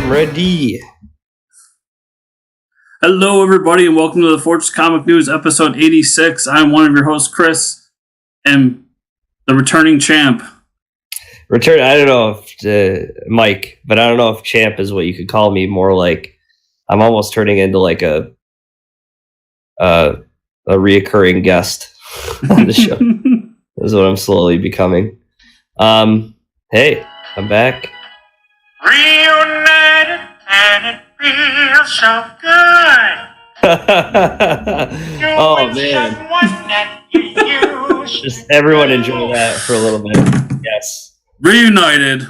am ready. Hello, everybody, and welcome to the Fortress Comic News, episode 86. I'm one of your hosts, Chris, and the returning champ. I don't know if Mike, but I don't know if champ is what you could call me. More like I'm almost turning into like a reoccurring guest on the show. This is what I'm slowly becoming. Hey, I'm back. Reunited, and it feels so good. Oh man! Just everyone enjoy that for a little bit. Yes. Reunited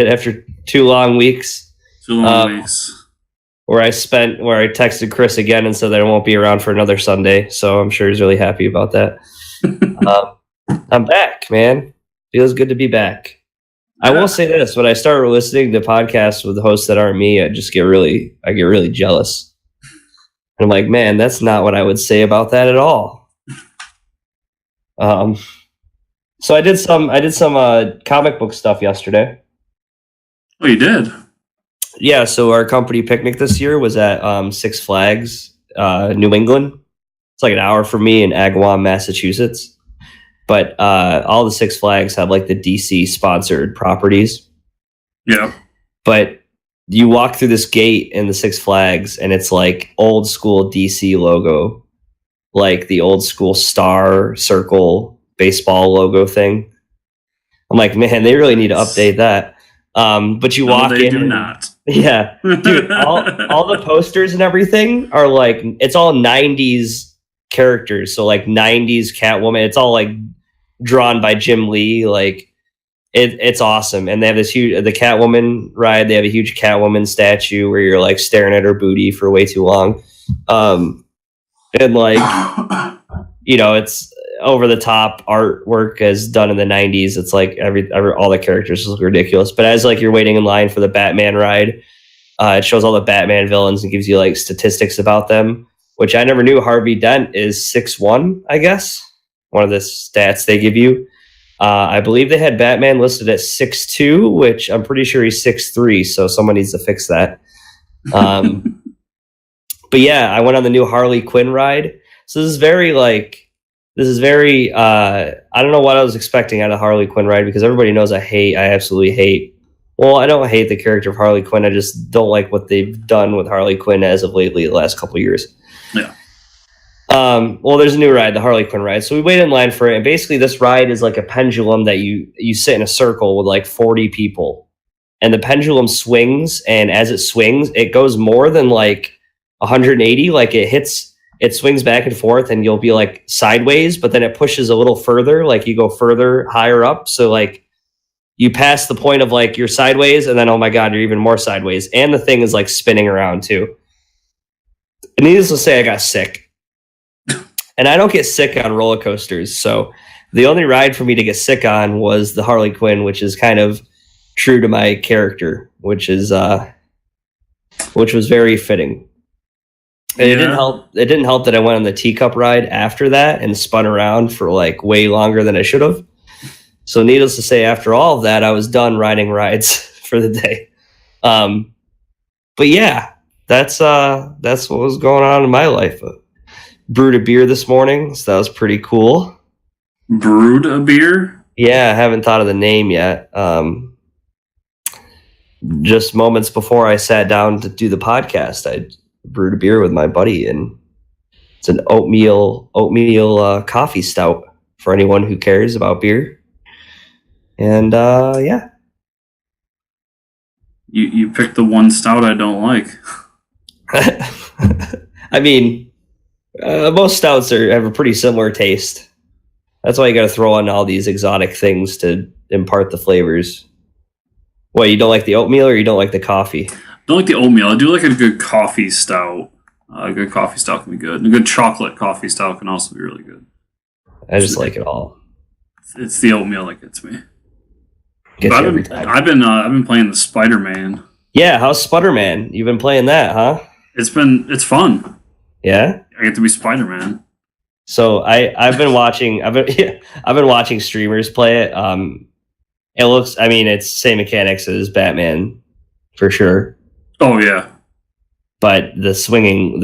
After 2 long weeks. 2 long weeks. Where I texted Chris again and said that I won't be around for another Sunday. So I'm sure he's really happy about that. I'm back, man. Feels good to be back. I will say this: when I start listening to podcasts with hosts that aren't me, I get really jealous. And I'm like, man, that's not what I would say about that at all. So I did some comic book stuff yesterday. Oh, you did? Yeah. So our company picnic this year was at Six Flags, New England. It's like an hour from me in Agawam, Massachusetts. But all the Six Flags have like the DC sponsored properties. Yeah. But you walk through this gate in the Six Flags and it's like old school DC logo, like the old school star circle baseball logo thing. I'm like, man, they really need to update that. But you walk in. They do not. Yeah. Dude, all the posters and everything are like, it's all 90s characters. So like 90s Catwoman. It's all like drawn by Jim Lee. Like it's awesome. And they have the Catwoman ride. They have a huge Catwoman statue where you're like staring at her booty for way too long. And like, it's over the top artwork as done in the 90s. It's like all the characters look ridiculous. But as like you're waiting in line for the Batman ride, it shows all the Batman villains and gives you like statistics about them, which I never knew. Harvey Dent is 6'1", I guess. One of the stats they give you. I believe they had Batman listed at 6'2", which I'm pretty sure he's 6'3", so someone needs to fix that. But yeah, I went on the new Harley Quinn ride. So this is very I don't know what I was expecting out of Harley Quinn ride, because everybody knows I absolutely hate. Well, I don't hate the character of Harley Quinn. I just don't like what they've done with Harley Quinn as of lately, the last couple of years. Yeah. Well, there's a new ride, the Harley Quinn ride. So we waited in line for it. And basically this ride is like a pendulum that you sit in a circle with like 40 people. And the pendulum swings. And as it swings, it goes more than like 180. Like it swings back and forth and you'll be like sideways, but then it pushes a little further. Like you go further, higher up. So like you pass the point of like you're sideways and then, oh my God, you're even more sideways. And the thing is like spinning around too. And needless to say, I got sick. And I don't get sick on roller coasters. So the only ride for me to get sick on was the Harley Quinn, which is kind of true to my character, which was very fitting. And It didn't help that I went on the teacup ride after that and spun around for like way longer than I should have. So needless to say, after all of that, I was done riding rides for the day. But yeah, that's what was going on in my life. Brewed a beer this morning, so that was pretty cool. Brewed a beer? Yeah, I haven't thought of the name yet. Just moments before I sat down to do the podcast, I brewed a beer with my buddy, and it's an oatmeal coffee stout for anyone who cares about beer. And yeah. You picked the one stout I don't like. I mean, most stouts have a pretty similar taste. That's why you got to throw on all these exotic things to impart the flavors. What, you don't like the oatmeal or you don't like the coffee? I don't like the oatmeal. I do like a good coffee stout. A good coffee stout can be good. And a good chocolate coffee stout can also be really good. I just like it all. It's the oatmeal that gets me. Every time. I've been playing the Spider-Man. Yeah, how's Spider-Man? You've been playing that, huh? It's fun. Yeah? I get to be Spider-Man. So I've been watching streamers play it. It looks, I mean, it's same mechanics as Batman for sure. Oh yeah. But the swinging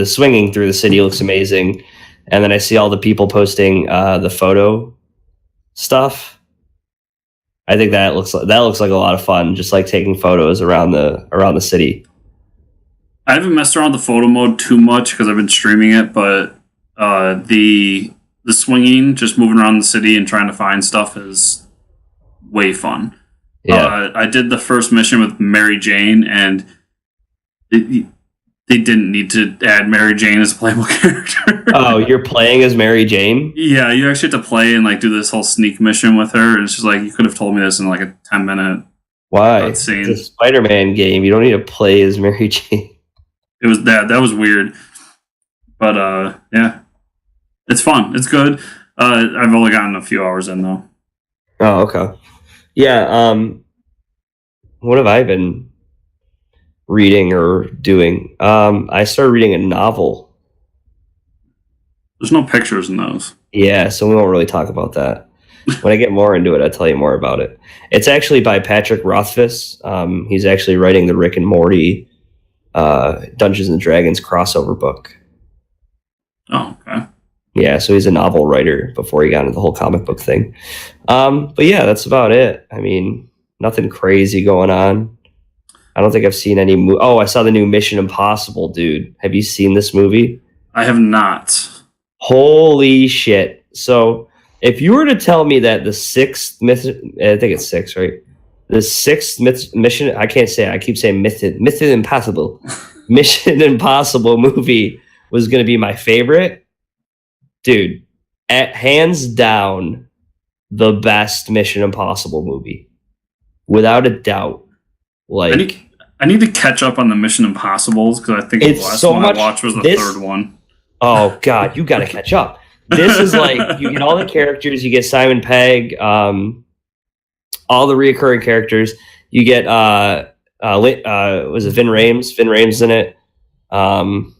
through the city looks amazing. And then I see all the people posting the photo stuff. I think that looks like a lot of fun, just like taking photos around the city. I haven't messed around with the photo mode too much because I've been streaming it, but the swinging, just moving around the city and trying to find stuff is way fun. Yeah. I did the first mission with Mary Jane, and they didn't need to add Mary Jane as a playable character. Oh, you're playing as Mary Jane? Yeah, you actually have to play and like do this whole sneak mission with her, and it's just like you could have told me this in like a 10-minute. Why? It's a Spider-Man game. You don't need to play as Mary Jane. It was that was weird, but yeah, it's fun. It's good. I've only gotten a few hours in though. Oh, okay. Yeah. What have I been reading or doing? I started reading a novel. There's no pictures in those. Yeah, so we won't really talk about that. When I get more into it, I'll tell you more about it. It's actually by Patrick Rothfuss. He's actually writing the Rick and Morty Dungeons and Dragons crossover book. Oh, okay. Yeah, so he's a novel writer before he got into the whole comic book thing. But yeah, that's about it. I mean, nothing crazy going on. I don't think I've seen any Oh, I saw the new Mission Impossible, dude. Have you seen this movie? I have not. Holy shit. So if you were to tell me that the sixth I think it's six, right? The sixth mission, I can't say it. I keep saying Mission Impossible. Mission Impossible movie was going to be my favorite. Dude, hands down, the best Mission Impossible movie. Without a doubt. Like, I need to catch up on the Mission Impossibles because I think the last one I watched was the third one. Oh, God, you got to catch up. This is like, you get all the characters, you get Simon Pegg, all the reoccurring characters. You get was it Vin Rames? Vin Rames in it. And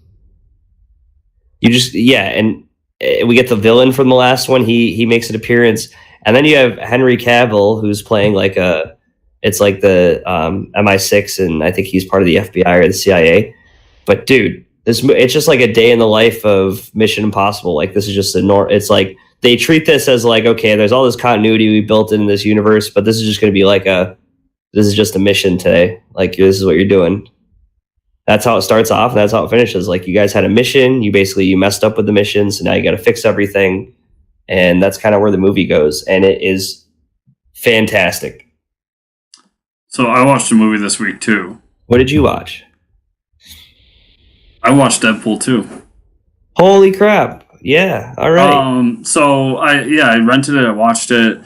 we get the villain from the last one. He makes an appearance, and then you have Henry Cavill, who's playing like it's like the MI6, and I think he's part of the FBI or the CIA. But dude, it's just like a day in the life of Mission Impossible. Like, this is just it's like they treat this as like, okay, there's all this continuity we built in this universe, but this is just going to be like this is just a mission today. Like, this is what you're doing. That's how it starts off, and that's how it finishes. Like, you guys had a mission, you messed up with the mission, so now you got to fix everything, and that's kind of where the movie goes, and it is fantastic. So I watched a movie this week too. What did you watch? I watched Deadpool 2. Holy crap. Yeah, all right. So I rented it, I watched it.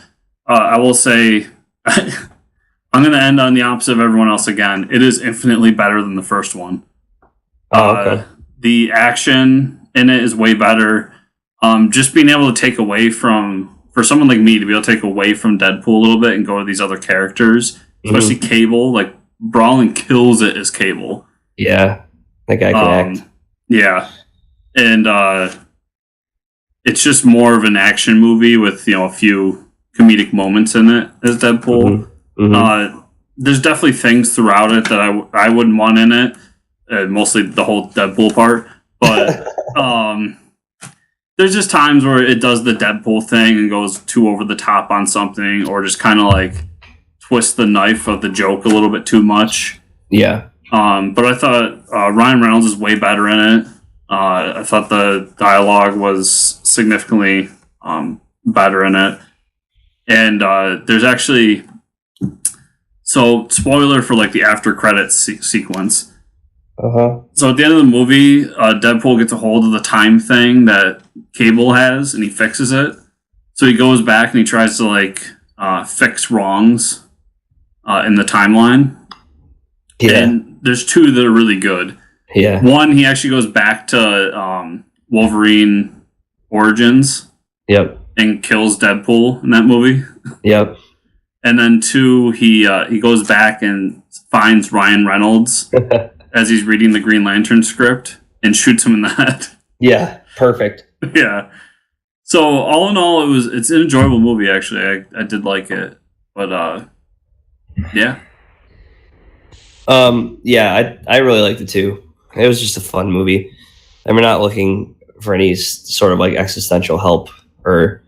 I will say I'm going to end on the opposite of everyone else again. It is infinitely better than the first one. Oh, okay. The action in it is way better. Just being able to take away from, for someone like me to be able to take away from Deadpool a little bit and go to these other characters, especially Cable, like Brolin kills it as Cable. Yeah, that guy can act. Yeah, and it's just more of an action movie with a few comedic moments in it as Deadpool. There's definitely things throughout it that I wouldn't want in it, mostly the whole Deadpool part. But there's just times where it does the Deadpool thing and goes too over the top on something, or just kind of like twists the knife of the joke a little bit too much. Yeah. But I thought Ryan Reynolds is way better in it. I thought the dialogue was significantly better in it. And there's actually... So, spoiler for like the after credits sequence. So at the end of the movie, Deadpool gets a hold of the time thing that Cable has, and he fixes it. So he goes back and he tries to like fix wrongs in the timeline. Yeah. And there's two that are really good. Yeah. One, he actually goes back to Wolverine Origins. Yep. And kills Deadpool in that movie. Yep. And then two, he goes back and finds Ryan Reynolds as he's reading the Green Lantern script and shoots him in the head. Yeah, perfect. Yeah. So all in all, it's an enjoyable movie. Actually, I did like it, but yeah. Yeah, I really liked it too. It was just a fun movie. And we're not looking for any sort of like existential help or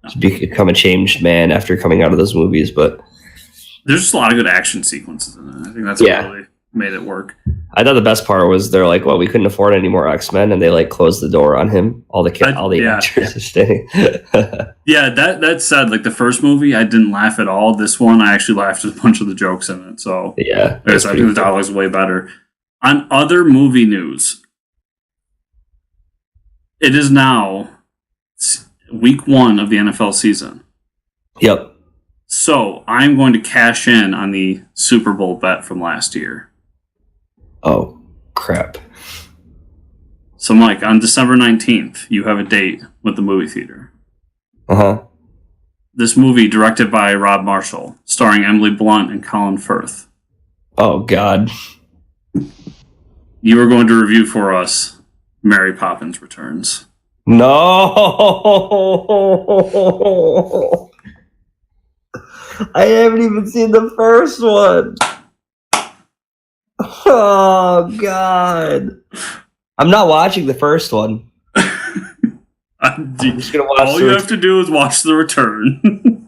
to become a changed man after coming out of those movies, but there's just a lot of good action sequences in it. I think that's what really made it work. I thought the best part was they're like, well, we couldn't afford any more X-Men, and they like closed the door on him. All the actors are staying. Yeah, that said, like the first movie, I didn't laugh at all. This one, I actually laughed at a bunch of the jokes in it. So yeah, I think the dialogue's way better. On other movie news, it is now week 1 of the NFL season. Yep. So I'm going to cash in on the Super Bowl bet from last year. Oh, crap. So, Mike, on December 19th, you have a date with the movie theater. Uh-huh. This movie, directed by Rob Marshall, starring Emily Blunt and Colin Firth. Oh, God. You are going to review for us Mary Poppins Returns. No! I haven't even seen the first one. Oh, God. I'm not watching the first one. I'm just gonna watch all you have to do is watch The Return.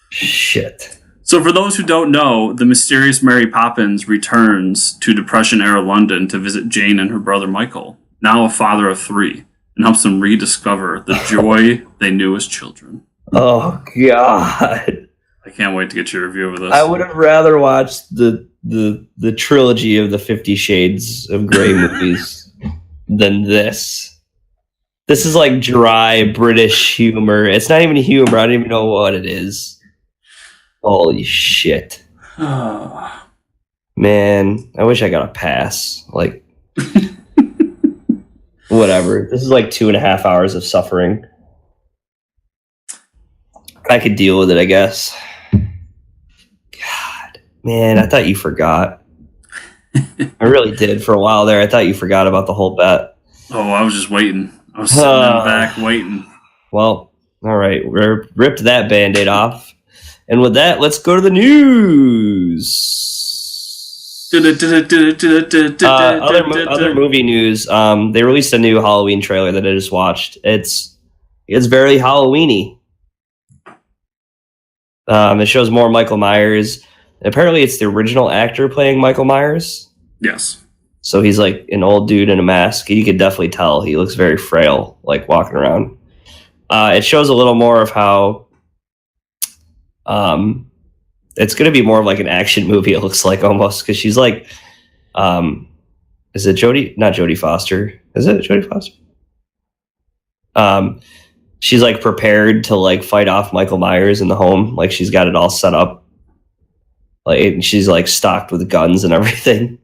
Shit. So for those who don't know, the mysterious Mary Poppins returns to Depression-era London to visit Jane and her brother Michael, now a father of 3, and helps them rediscover the joy they knew as children. Oh, God. I can't wait to get your review of this. I would have rather watched the trilogy of the 50 Shades of Grey movies than this. This is like dry British humor. It's not even humor. I don't even know what it is. Holy shit. Man, I wish I got a pass. Like, whatever. This is like 2.5 hours of suffering. I could deal with it, I guess. God, man, I thought you forgot. I really did for a while there. I thought you forgot about the whole bet. Oh, I was just waiting. I was sitting in the back waiting. Well, all right. We ripped that Band-Aid off. And with that, let's go to the news. Other movie news. They released a new Halloween trailer that I just watched. It's very Halloween-y. It shows more Michael Myers. Apparently, it's the original actor playing Michael Myers. Yes. So he's like an old dude in a mask. You could definitely tell he looks very frail, like walking around. It shows a little more of how it's going to be more of like an action movie, it looks like almost, because she's like, is it Jodie? Not Jodie Foster. Is it Jodie Foster? She's like prepared to like fight off Michael Myers in the home. Like she's got it all set up. Like she's like stocked with guns and everything.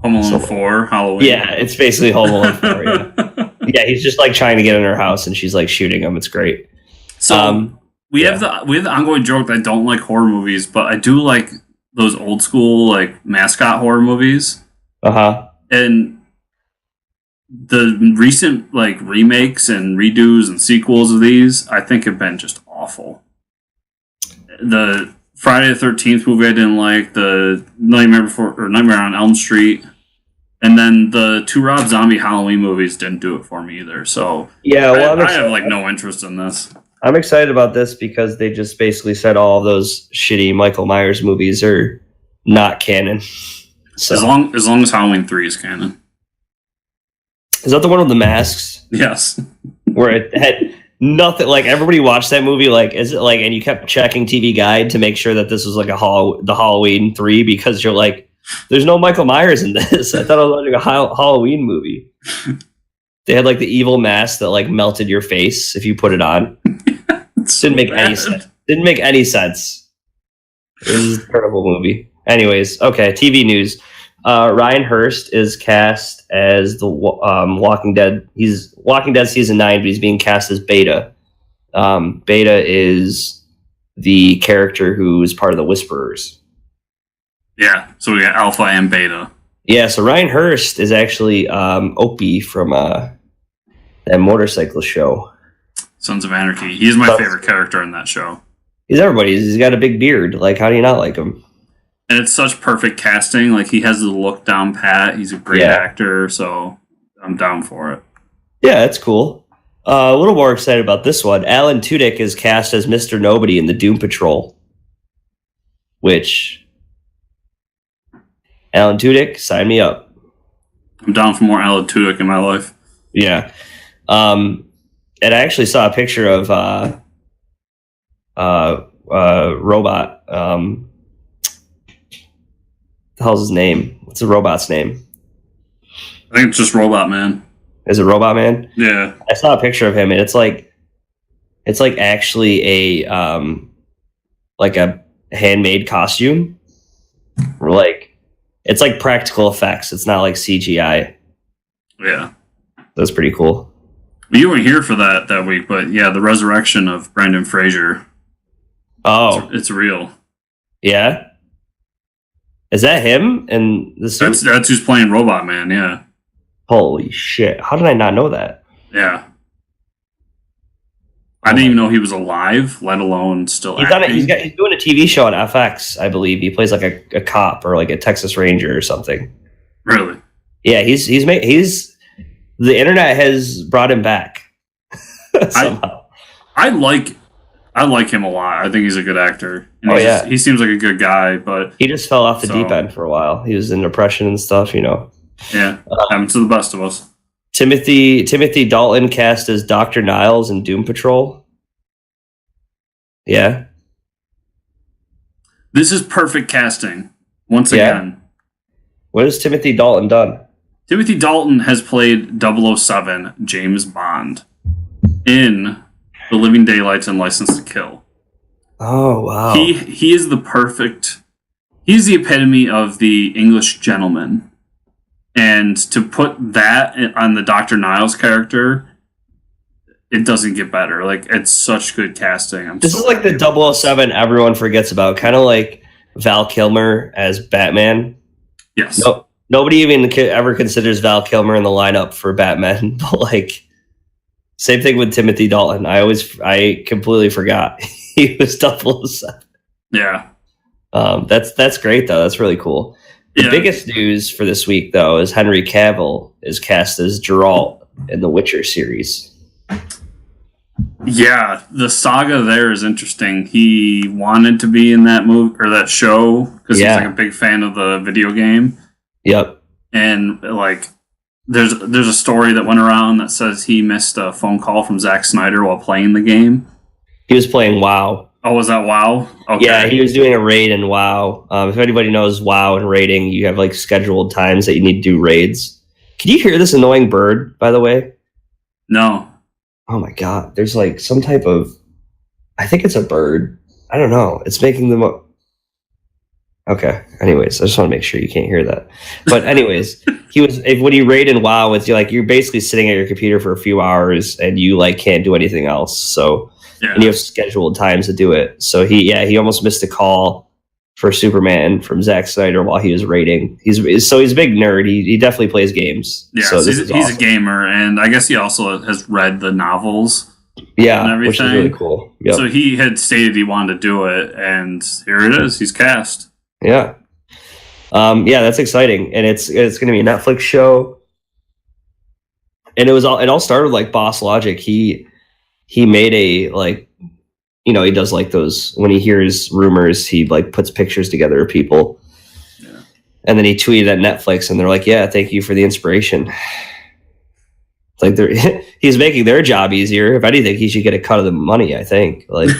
Home Alone 4, Halloween. Yeah, it's basically Home Alone 4. Yeah. Yeah, he's just like trying to get in her house and she's like shooting him. It's great. So we have the ongoing joke that I don't like horror movies, but I do like those old school like mascot horror movies. Uh-huh. And the recent like remakes and redos and sequels of these, I think have been just awful. The Friday the 13th movie I didn't like, the Nightmare on Elm Street, and then the 2 Rob Zombie Halloween movies didn't do it for me either. So yeah, well, I have like no interest in this. I'm excited about this because they just basically said all of those shitty Michael Myers movies are not canon. So as long as Halloween 3 is canon. Is that the one with the masks? Yes. Where it had nothing, like everybody watched that movie, like, is it like, and you kept checking TV Guide to make sure that this was like the Halloween 3 because you're like, there's no Michael Myers in this. I thought it was like a Halloween movie. They had like the evil mask that like melted your face if you put it on. Didn't make any sense. Didn't make any sense. It was a terrible movie. Anyways, okay, TV news. Ryan Hurst is cast as the Walking Dead. He's Walking Dead season 9, but he's being cast as Beta. Beta is the character who is part of the Whisperers. Yeah, so we got Alpha and Beta. Yeah, so Ryan Hurst is actually Opie from that motorcycle show. Sons of Anarchy. He's my favorite character in that show. He's everybody's. He's got a big beard. Like, how do you not like him? And it's such perfect casting. Like, he has the look down pat. He's a great actor, so I'm down for it. Yeah, that's cool. A little more excited about this one. Alan Tudyk is cast as Mr. Nobody in the Doom Patrol. Which, Alan Tudyk, sign me up. I'm down for more Alan Tudyk in my life. Yeah. And I actually saw a picture of robot. The hell's his name? What's the robot's name? I think it's just Robot Man. Is it Robot Man? Yeah. I saw a picture of him, and it's like actually a like a handmade costume. Or like it's like practical effects. It's not like CGI. Yeah. That's pretty cool. You weren't here for that week, but yeah, the resurrection of Brendan Fraser. Oh, it's real. Yeah. Is that him? And that's who's playing Robot Man. Yeah. Holy shit! How did I not know that? Yeah. I didn't even know he was alive, let alone still acting. He's doing a TV show on FX, I believe. He plays like a cop or like a Texas Ranger or something. Really? Yeah, he's the internet has brought him back somehow. I like him a lot. I think he's a good actor. And he seems like a good guy, but he just fell off the deep end for a while. He was in depression and stuff, you know. Yeah, happens to the best of us. Timothy Dalton cast as Dr. Niles in Doom Patrol. Yeah. This is perfect casting. Once again. What has Timothy Dalton done? Timothy Dalton has played 007 James Bond in The Living Daylights and License to Kill. Oh, wow. He is he's the epitome of the English gentleman. And to put that on the Dr. Niles character, it doesn't get better. Like, it's such good casting. This is like the 007 everyone forgets about, kind of like Val Kilmer as Batman. Yes. Nobody even ever considers Val Kilmer in the lineup for Batman. But like, same thing with Timothy Dalton. I completely forgot he was 007. Yeah. That's great though. That's really cool. The biggest news for this week, though, is Henry Cavill is cast as Geralt in the Witcher series. Yeah, the saga there is interesting. He wanted to be in that movie or that show because he's like a big fan of the video game. Yep. And like, there's a story that went around that says he missed a phone call from Zack Snyder while playing the game. He was playing WoW. Oh, was that WoW? Okay. Yeah, he was doing a raid in WoW. If anybody knows WoW and raiding, you have like scheduled times that you need to do raids. Can you hear this annoying bird, by the way? No. Oh my god, there's like some type of... I think it's a bird. I don't know. It's making them up. Okay, anyways, I just want to make sure you can't hear that. But anyways, when you raid in WoW, it's you're basically sitting at your computer for a few hours and you like can't do anything else. So... Yeah. And you have scheduled times to do it. So he almost missed a call for Superman from Zack Snyder while he was raiding. He's a big nerd. He definitely plays games. Yeah, so he's awesome. A gamer, and I guess he also has read the novels. Yeah, and everything. Which is really cool. Yep. So he had stated he wanted to do it, and here it is. He's cast. Yeah. That's exciting, and it's going to be a Netflix show. And it all started with like Boss Logic. He made a he does like those when he hears rumors, he like puts pictures together of people. Yeah. And then he tweeted at Netflix and they're like, yeah, thank you for the inspiration. It's like he's making their job easier. If anything, he should get a cut of the money, I think. Like,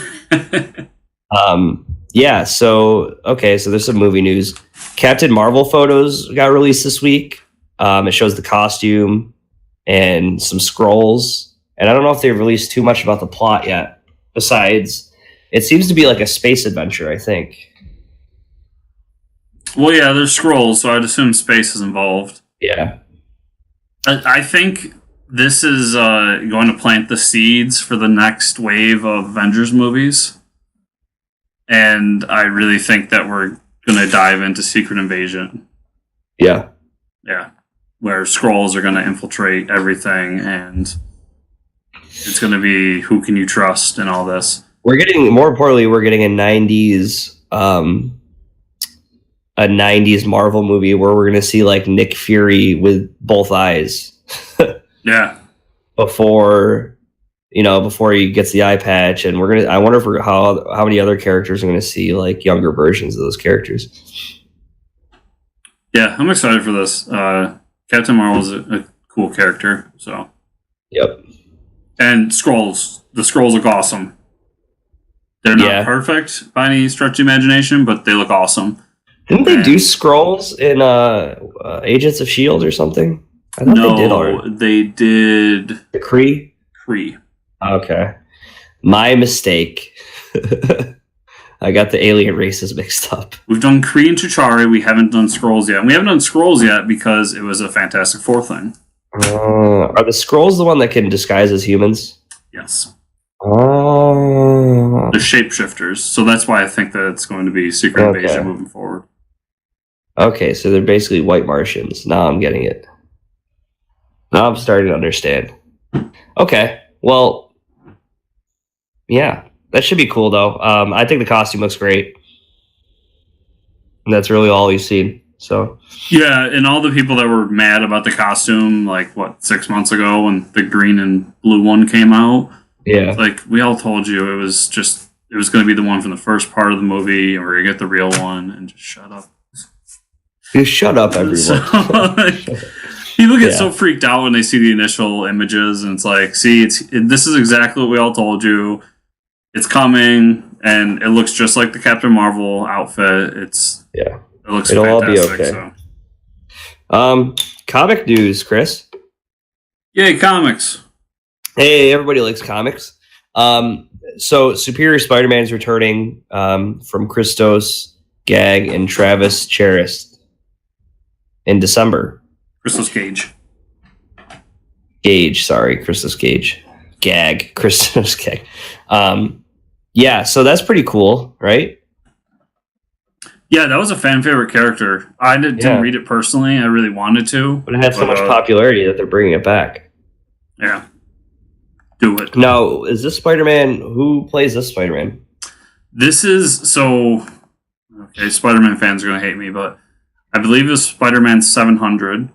so there's some movie news. Captain Marvel photos got released this week. It shows the costume and some scrolls. And I don't know if they've released too much about the plot yet. Besides, it seems to be like a space adventure, I think. Well, yeah, there's scrolls, so I'd assume space is involved. Yeah. I think this is going to plant the seeds for the next wave of Avengers movies. And I really think that we're going to dive into Secret Invasion. Yeah. Yeah. Where scrolls are going to infiltrate everything and... It's going to be who can you trust and all this. We're getting a 90s a 90s Marvel movie where we're going to see like Nick Fury with both eyes. Yeah. Before he gets the eye patch, and I wonder how many other characters are going to see like younger versions of those characters. Yeah, I'm excited for this. Captain Marvel's a cool character, so. Yep. And Skrulls. The Skrulls look awesome. They're not perfect by any stretch of imagination, but they look awesome. Didn't they do Skrulls in Agents of S.H.I.E.L.D. or something? I thought they did already. They did... The Kree? Kree. Okay. My mistake. I got the alien races mixed up. We've done Kree and T'Chari. We haven't done Skrulls yet. And we haven't done Skrulls yet because it was a Fantastic Four thing. Are the Skrulls the one that can disguise as humans? Yes. Oh. They're shapeshifters, so that's why I think that it's going to be Secret Invasion moving forward. Okay, so they're basically white Martians. Now I'm getting it. Now I'm starting to understand. Okay, well, yeah, that should be cool though. I think the costume looks great. And that's really all we've seen. So yeah, and all the people that were mad about the costume, like 6 months ago when the green and blue one came out. Yeah, like we all told you it was going to be the one from the first part of the movie, and we're going to get the real one, and just shut up. Just shut up, everyone. So, people get so freaked out when they see the initial images, and it's like, see, this is exactly what we all told you. It's coming, and it looks just like the Captain Marvel outfit. It looks It'll fantastic. All be okay. Comic news, Chris. Yay, comics. Hey, everybody likes comics. So Superior Spider-Man is returning from Christos Gag and Travis Charest in December. Christos Gage. Christos Gage. Gag. Christos Gag. Yeah, so that's pretty cool, right? Yeah, that was a fan favorite character. I didn't read it personally. I really wanted to. But it had so much popularity that they're bringing it back. Yeah. Do it. Now, is this Spider-Man... Who plays this Spider-Man? This is... So... Okay, Spider-Man fans are going to hate me, but I believe it's Spider-Man 700,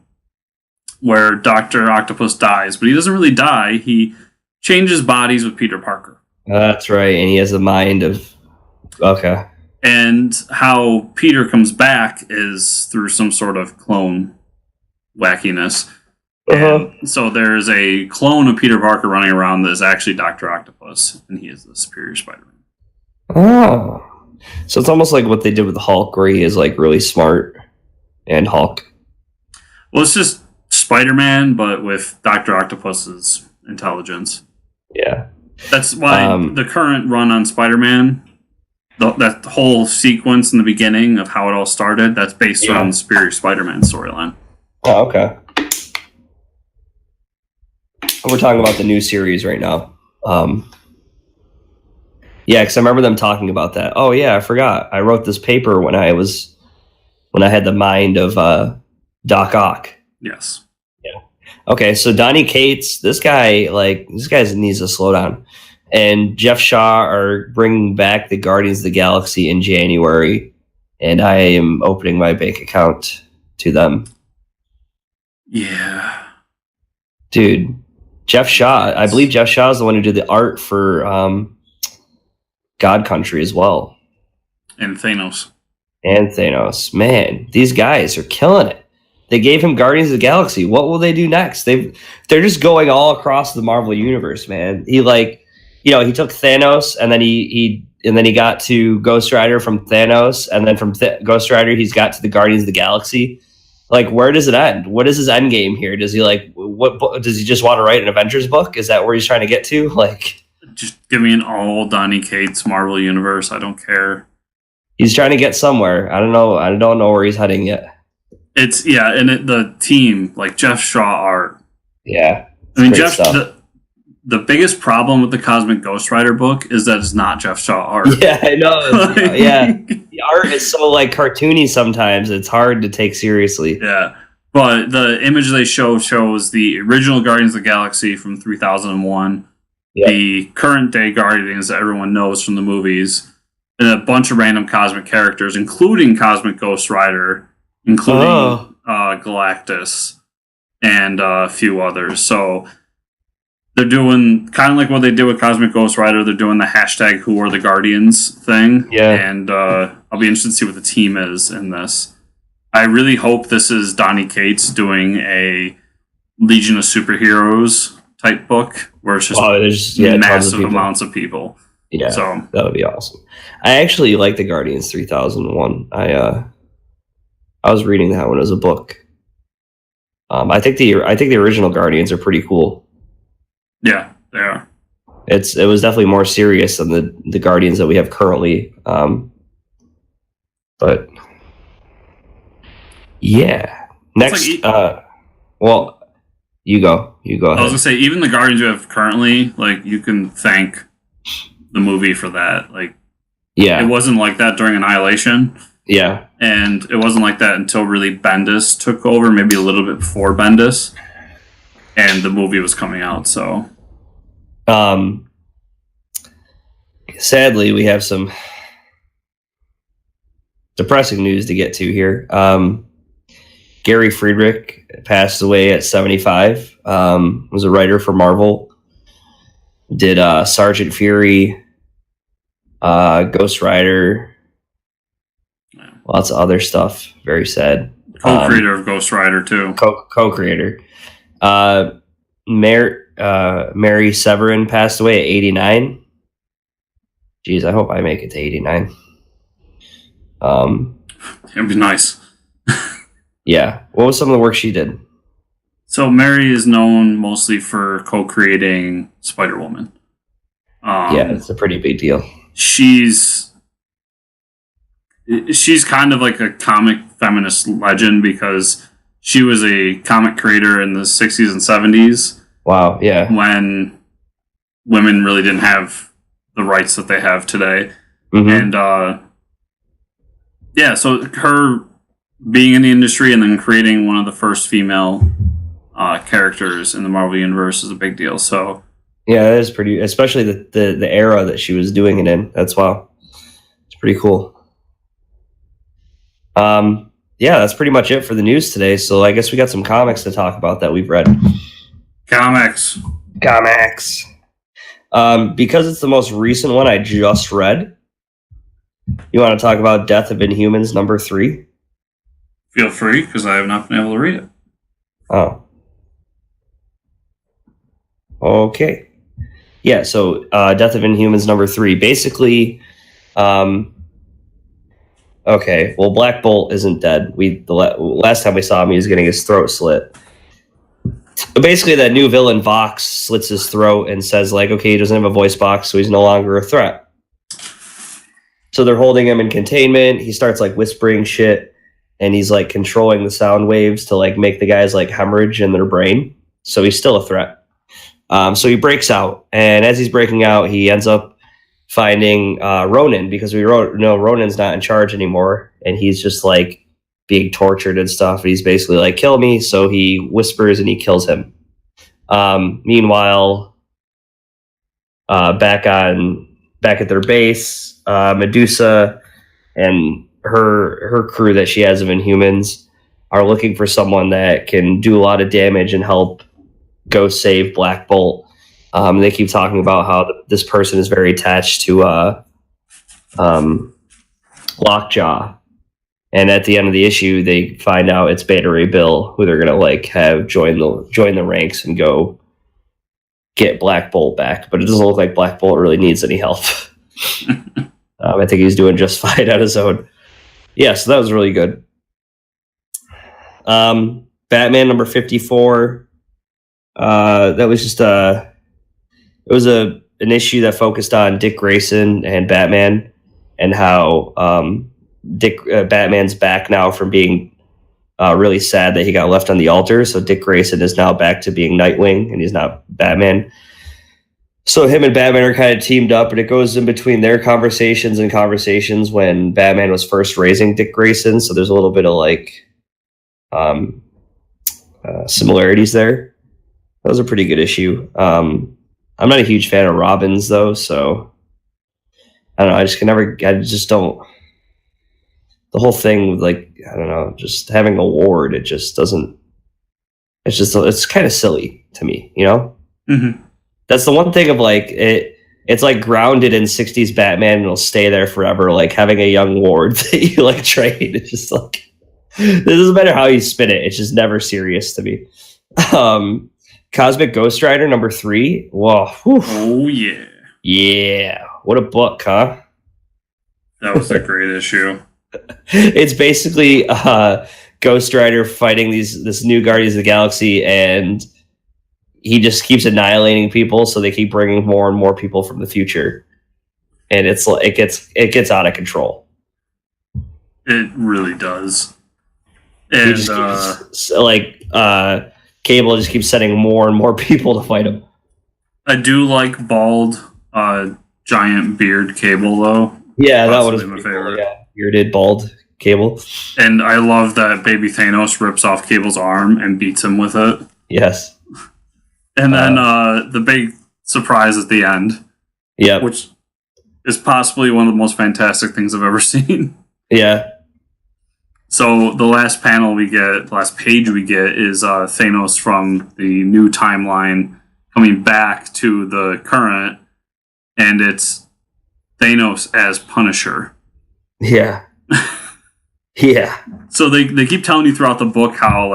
where Dr. Octopus dies. But he doesn't really die. He changes bodies with Peter Parker. That's right, and he has the mind of... Okay. And how Peter comes back is through some sort of clone wackiness. So there's a clone of Peter Parker running around that is actually Dr. Octopus, and he is the Superior Spider-Man. Oh. So it's almost like what they did with Hulk, where he is like really smart and Hulk. Well, it's just Spider-Man, but with Dr. Octopus's intelligence. Yeah. That's why the current run on Spider-Man, that whole sequence in the beginning of how it all started, that's based on the Superior Spider-Man storyline. Oh, okay. We're talking about the new series right now. Yeah, because I remember them talking about that. Oh yeah, I forgot. I wrote this paper when I had the mind of Doc Ock. Yes. Yeah. Okay, so Donny Cates, this guy needs to slow down. And Jeff Shaw are bringing back the Guardians of the Galaxy in January, and I am opening my bank account to them. Yeah. Dude, Jeff Shaw. I believe Jeff Shaw is the one who did the art for God Country as well. And Thanos. Man, these guys are killing it. They gave him Guardians of the Galaxy. What will they do next? They're just going all across the Marvel universe, man. He took Thanos, and then he got to Ghost Rider from Thanos, and then from Ghost Rider he's got to the Guardians of the Galaxy. Like, where does it end? What is his end game here? Does he does he just want to write an Avengers book? Is that where he's trying to get to? Like, just give me an all Donny Cates Marvel universe. I don't care. He's trying to get somewhere. I don't know. I don't know where he's heading yet. It's the team, like Jeff Shaw art. Yeah. I mean, Jeff. The biggest problem with the Cosmic Ghost Rider book is that it's not Jeff Shaw art. Yeah, I know. Yeah, the art is so like cartoony sometimes. It's hard to take seriously. Yeah, but the image they shows the original Guardians of the Galaxy from 2001, the current day Guardians that everyone knows from the movies, and a bunch of random cosmic characters, including Cosmic Ghost Rider, including Galactus, and a few others. So they're doing kind of like what they did with Cosmic Ghost Rider. They're doing the hashtag Who Are the Guardians thing. Yeah. And I'll be interested to see what the team is in this. I really hope this is Donny Cates doing a Legion of Superheroes type book where it's just massive amounts of people. Yeah, so that would be awesome. I actually like the Guardians 3001. I was reading that one as a book. I think the original Guardians are pretty cool. Yeah, they are. It was definitely more serious than the Guardians that we have currently. But yeah, next. Well, you go ahead. I was gonna say, even the Guardians you have currently, like, you can thank the movie for that. Like, yeah, it wasn't like that during Annihilation. Yeah, and it wasn't like that until really Bendis took over, maybe a little bit before Bendis, and the movie was coming out. So, sadly, we have some depressing news to get to here. Gary Friedrich passed away at 75. Was a writer for Marvel. Did Sergeant Fury, Ghost Rider, lots of other stuff. Very sad. Co-creator of Ghost Rider too. Co-creator. Mary Severin passed away at 89. Jeez, I hope I make it to 89. It'd be nice. Yeah. What was some of the work she did? So Mary is known mostly for co-creating Spider-Woman. Yeah, it's a pretty big deal. She's kind of like a comic feminist legend because she was a comic creator in the 60s and 70s. Wow, yeah. When women really didn't have the rights that they have today. Mm-hmm. And yeah, so her being in the industry and then creating one of the first female characters in the Marvel Universe is a big deal. So yeah, that is pretty, especially the era that she was doing it in. That's wow. It's pretty cool. Yeah, that's pretty much it for the news today. So I guess we got some comics to talk about that we've read. Comics. Because it's the most recent one I just read. You want to talk about Death of Inhumans number 3? Feel free, because I have not been able to read it. Oh. Okay. Yeah, so Death of Inhumans number 3. Basically, okay, well, Black Bolt isn't dead. Last time we saw him, he was getting his throat slit. But basically, that new villain, Vox, slits his throat and says, like, okay, he doesn't have a voice box, so he's no longer a threat. So they're holding him in containment. He starts, like, whispering shit, and he's, like, controlling the sound waves to, like, make the guys, like, hemorrhage in their brain. So he's still a threat. So he breaks out, and as he's breaking out, he ends up finding Ronan, because we know Ronan's not in charge anymore, and he's just, like, being tortured and stuff. And he's basically like, kill me. So he whispers and he kills him. Meanwhile, back at their base, Medusa and her crew that she has of Inhumans are looking for someone that can do a lot of damage and help go save Black Bolt. They keep talking about how this person is very attached to Lockjaw. And at the end of the issue, they find out it's Beta Ray Bill, who they're gonna like have join the ranks and go get Black Bolt back. But it doesn't look like Black Bolt really needs any help. I think he's doing just fine on his own. Yeah, so that was really good. Batman number 54. That was just an issue that focused on Dick Grayson and Batman, and how Batman's back now from being really sad that he got left on the altar. So Dick Grayson is now back to being Nightwing, and he's not Batman. So him and Batman are kind of teamed up, and it goes in between their conversations when Batman was first raising Dick Grayson. So there's a little bit of like similarities there. That was a pretty good issue. I'm not a huge fan of Robins though, so I don't know. I just can never. I just don't. The whole thing, like, I don't know, just having a ward, it just doesn't. It's kind of silly to me, you know. Mm-hmm. That's the one thing of like it. It's like grounded in '60s Batman, and it'll stay there forever. Like having a young ward that you like train. It's just like it doesn't matter how you spin it. It's just never serious to me. Cosmic Ghost Rider #3. Whoa. Whew. Oh yeah. Yeah. What a book, huh? That was a great issue. It's basically Ghost Rider fighting this new Guardians of the Galaxy, and he just keeps annihilating people, so they keep bringing more and more people from the future, and it's like it gets out of control. It really does. And Cable just keeps sending more and more people to fight him. I do like bald, giant beard Cable though. Yeah, that one is my my favorite. favorite. Yeah, bearded, bald Cable. And I love that baby Thanos rips off Cable's arm and beats him with it. Yes. And then the big surprise at the end. Yeah. Which is possibly one of the most fantastic things I've ever seen. Yeah. So the last page we get is Thanos from the new timeline coming back to the current, and it's Thanos as Punisher. Yeah. Yeah. So they keep telling you throughout the book how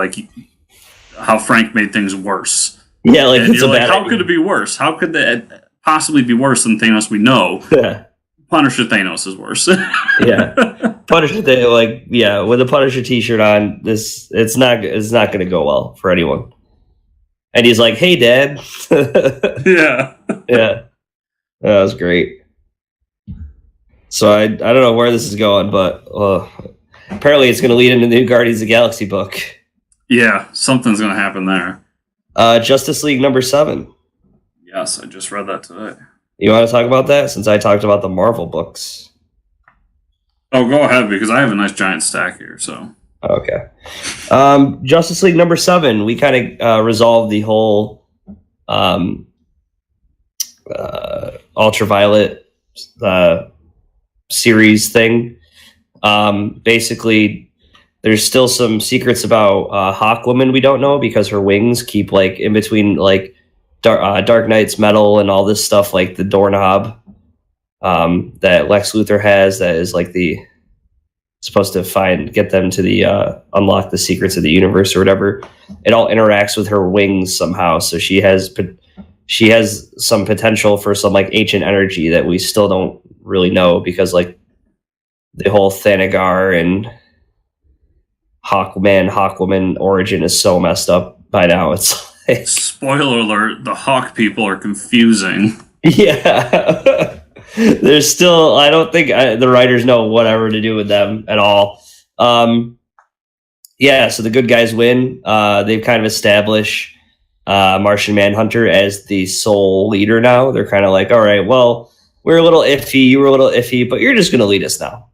Frank made things worse. Yeah, like and it's you're a bad how idea. could it be worse? How could that possibly be worse than Thanos we know? Yeah. Punisher Thanos is worse. Yeah. Punisher, with a Punisher T-shirt on, it's not going to go well for anyone. And he's like, "Hey, Dad." Yeah. Yeah, that was great. So I don't know where this is going, but apparently it's going to lead into the new Guardians of the Galaxy book. Yeah, something's going to happen there. Justice League #7. Yes, I just read that today. You want to talk about that since I talked about the Marvel books? Oh, go ahead, because I have a nice giant stack here. So okay. Justice League #7. We kind of resolved the whole Ultraviolet series thing. Basically, there's still some secrets about Hawkwoman we don't know because her wings keep like in between like Dark Knight's metal and all this stuff, like the doorknob that Lex Luthor has that is like supposed to get them to the unlock the secrets of the universe or whatever. It all interacts with her wings somehow, so she has some potential for some like ancient energy that we still don't really know because like the whole Thanagar and Hawkwoman origin is so messed up by now. It's like, spoiler alert: the Hawk people are confusing. yeah. There's still, I don't think the writers know whatever to do with them at all. Yeah, so the good guys win. They've kind of established Martian Manhunter as the sole leader now. They're kind of like, all right, well, we're a little iffy, you were a little iffy, but you're just going to lead us now.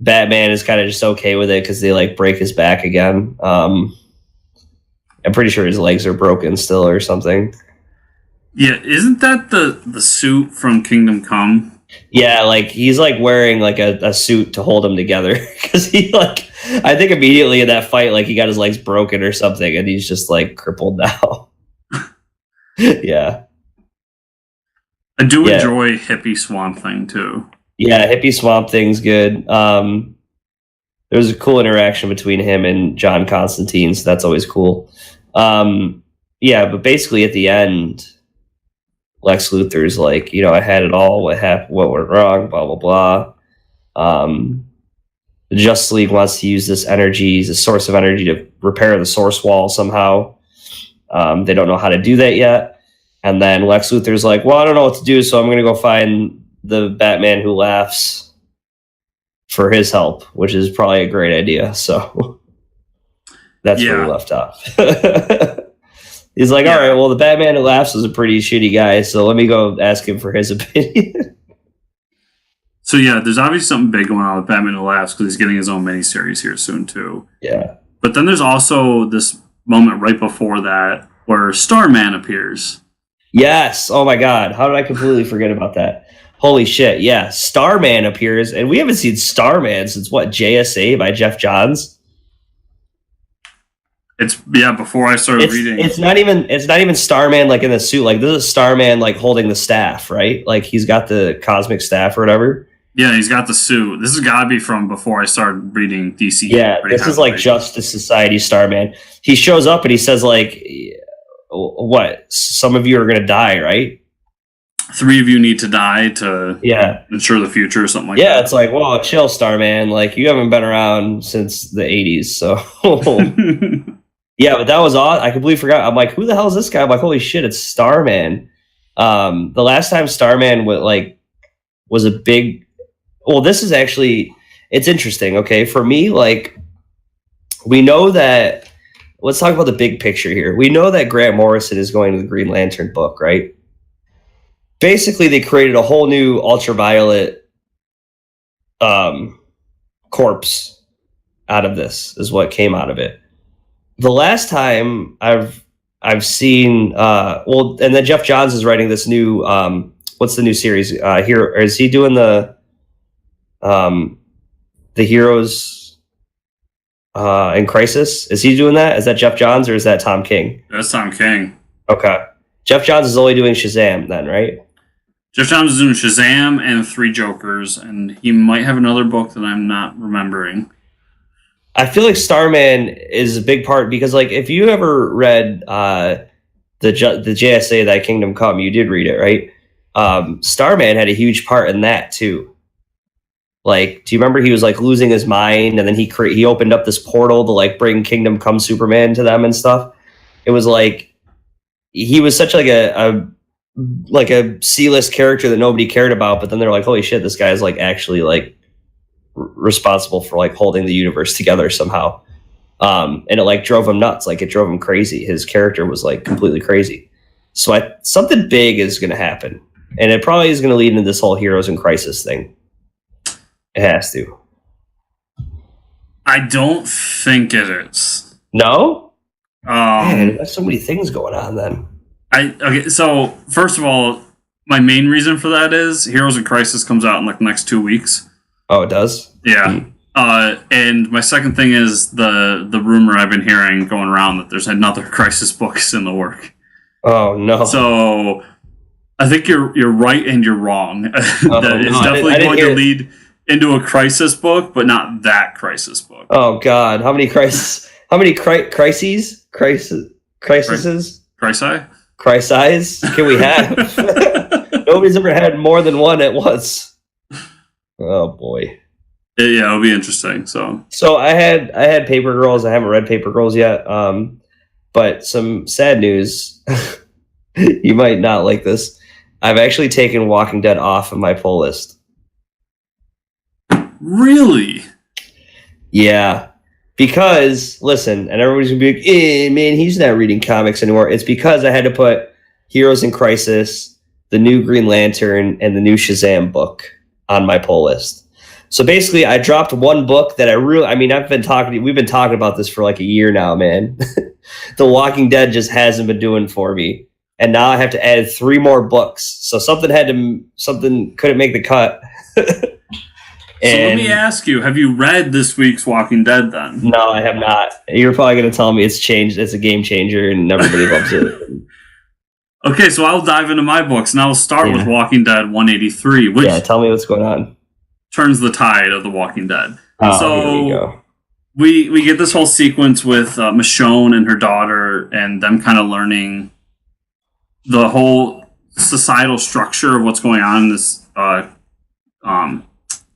Batman is kind of just okay with it because they like break his back again. I'm pretty sure his legs are broken still or something. Yeah, isn't that the suit from Kingdom Come? Yeah, like he's like wearing like a suit to hold him together because he like I think immediately in that fight like he got his legs broken or something and he's just like crippled now. Yeah. I do enjoy hippie Swamp Thing too. Yeah, hippie Swamp Thing's good. There was a cool interaction between him and John Constantine, so that's always cool. Yeah, but basically at the end, Lex Luthor's like, I had it all. What happened? What went wrong? Blah blah blah. The Justice League wants to use this energy, the source of energy, to repair the source wall somehow. They don't know how to do that yet. And then Lex Luthor's like, well, I don't know what to do, so I'm going to go find the Batman who laughs for his help, which is probably a great idea. So that's where we left off. He's like, all right, well, the Batman who laughs is a pretty shitty guy, so let me go ask him for his opinion. So yeah, there's obviously something big going on with Batman who laughs because he's getting his own miniseries here soon too. Yeah. But then there's also this moment right before that where Starman appears. Yes. Oh my God. How did I completely forget about that? Holy shit! Yeah, Starman appears, and we haven't seen Starman since what, JSA by Jeff Johns. It's before I started reading. It's not even Starman like in the suit. Like this is Starman like holding the staff, right? Like he's got the cosmic staff or whatever. Yeah, he's got the suit. This has got to be from before I started reading DC. Yeah, this is like Justice Society Starman. He shows up and he says like, "What? Some of you are gonna die, right? 3 of you need to die to ensure the future," or something like that. Yeah, it's like, whoa, chill, Starman. Like you haven't been around since the '80s, so. Yeah, but that was odd. I completely forgot. I'm like, who the hell is this guy? I'm like, holy shit, it's Starman. The last time Starman was a big. Well, this is actually, it's interesting. Okay, for me, like, we know that. Let's talk about the big picture here. We know that Grant Morrison is going to the Green Lantern book, right? Basically, they created a whole new ultraviolet corpse out of this. Is what came out of it. The last time I've seen and then Jeff Johns is writing this new what's the new series here? Is he doing the Heroes in Crisis? Is he doing that? Is that Jeff Johns or is that Tom King? That's Tom King. Okay, Jeff Johns is only doing Shazam then, right? Jeff Johns is doing Shazam and 3 Jokers, and he might have another book that I'm not remembering. I feel like Starman is a big part because, like, if you ever read the JSA Thy Kingdom Come, you did read it, right? Starman had a huge part in that too. Like, do you remember he was like losing his mind, and then he opened up this portal to like bring Kingdom Come Superman to them and stuff. It was like he was such like a C-list character that nobody cared about, but then they're like, holy shit, this guy is like actually like responsible for like holding the universe together somehow. And it like drove him nuts. Like it drove him crazy. His character was like completely crazy. So something big is going to happen, and it probably is going to lead into this whole Heroes in Crisis thing. It has to. I don't think it is. No? Man, there's so many things going on then. Okay, so first of all, my main reason for that is Heroes in Crisis comes out in like the next 2 weeks. Oh, it does? Yeah. And my second thing is the rumor I've been hearing going around that there's another Crisis books in the work. Oh no! So I think you're right and you're wrong. It's definitely going to lead into a Crisis book, but not that Crisis book. Oh God! How many crises? How many crises? Crises? Crises? Can we have? Nobody's ever had more than one at once. Oh boy. Yeah, it'll be interesting. So I had Paper Girls. I haven't read Paper Girls yet. But some sad news. You might not like this. I've actually taken Walking Dead off of my pull list. Really? Yeah. Because, listen, and everybody's going to be like, man, he's not reading comics anymore. It's because I had to put Heroes in Crisis, the new Green Lantern, and the new Shazam book on my pull list. So basically, I dropped one book that we've been talking about this for like a year now, man. The Walking Dead just hasn't been doing for me. And now I have to add 3 more books. So something couldn't make the cut. So let me ask you, have you read this week's Walking Dead then? No, I have not. You're probably going to tell me it's changed. It's a game changer and everybody loves it. Okay, so I'll dive into my books and I'll start with Walking Dead 183, which tell me what's going on. Turns the tide of The Walking Dead. Oh, so here we go. We get this whole sequence with Michonne and her daughter and them kind of learning the whole societal structure of what's going on in this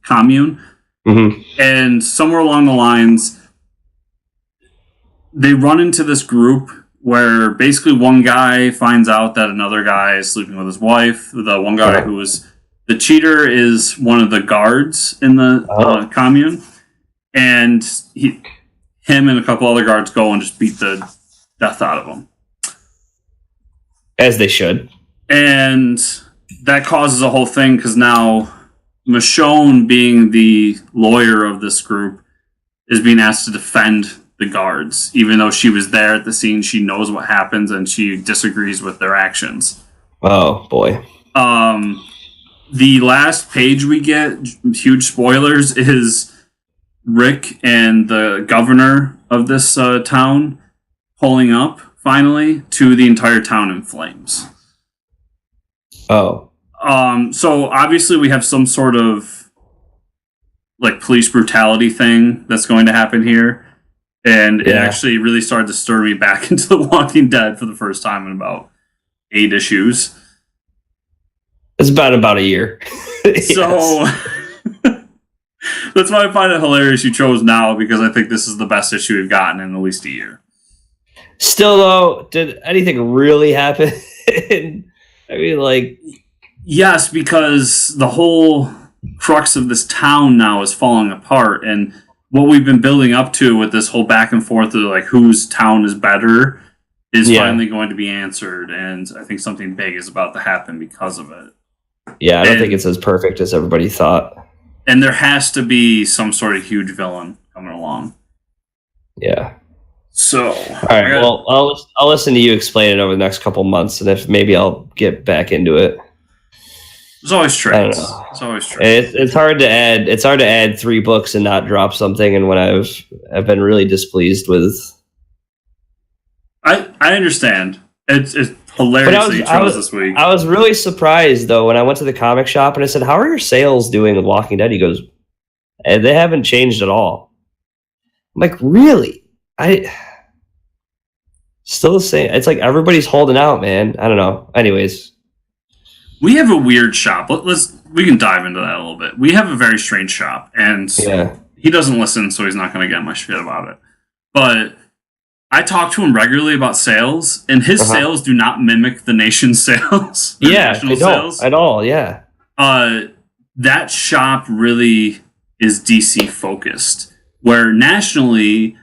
commune. Mm-hmm. And somewhere along the lines, they run into this group where basically one guy finds out that another guy is sleeping with his wife. The one guy who was the cheater is one of the guards in the commune. And him and a couple other guards go and just beat the death out of him. As they should. And that causes a whole thing because now Michonne, being the lawyer of this group, is being asked to defend the guards. Even though she was there at the scene, she knows what happens and she disagrees with their actions. Oh, boy. The last page we get, huge spoilers, is Rick and the governor of this town pulling up finally to the entire town in flames. Oh. So obviously we have some sort of like police brutality thing that's going to happen here. And it actually really started to stir me back into The Walking Dead for the first time in about 8 issues. It's been about a year. So that's why I find it hilarious you chose now, because I think this is the best issue we've gotten in at least a year. Still, though, did anything really happen? I mean, like... Yes, because the whole crux of this town now is falling apart, and what we've been building up to with this whole back and forth of like whose town is better is finally going to be answered, and I think something big is about to happen because of it. Yeah, I don't think it's as perfect as everybody thought. And there has to be some sort of huge villain coming along. Yeah. So, all right. Well, I'll listen to you explain it over the next couple months, and if maybe I'll get back into it. There's always trades. It's always trades. It's hard to add. It's hard to add 3 books and not drop something. And when I've been really displeased with. I understand. It's hilarious that you chose this week. I was really surprised though when I went to the comic shop and I said, "How are your sales doing with Walking Dead?" He goes, "They haven't changed at all." I'm like, "Really?" Still the same. It's like everybody's holding out, man. I don't know. Anyways. We have a weird shop. We can dive into that a little bit. We have a very strange shop, and he doesn't listen, so he's not going to get my shit about it. But I talk to him regularly about sales, and his sales do not mimic the nation's sales. National sales at all. Yeah. That shop really is DC focused, where nationally,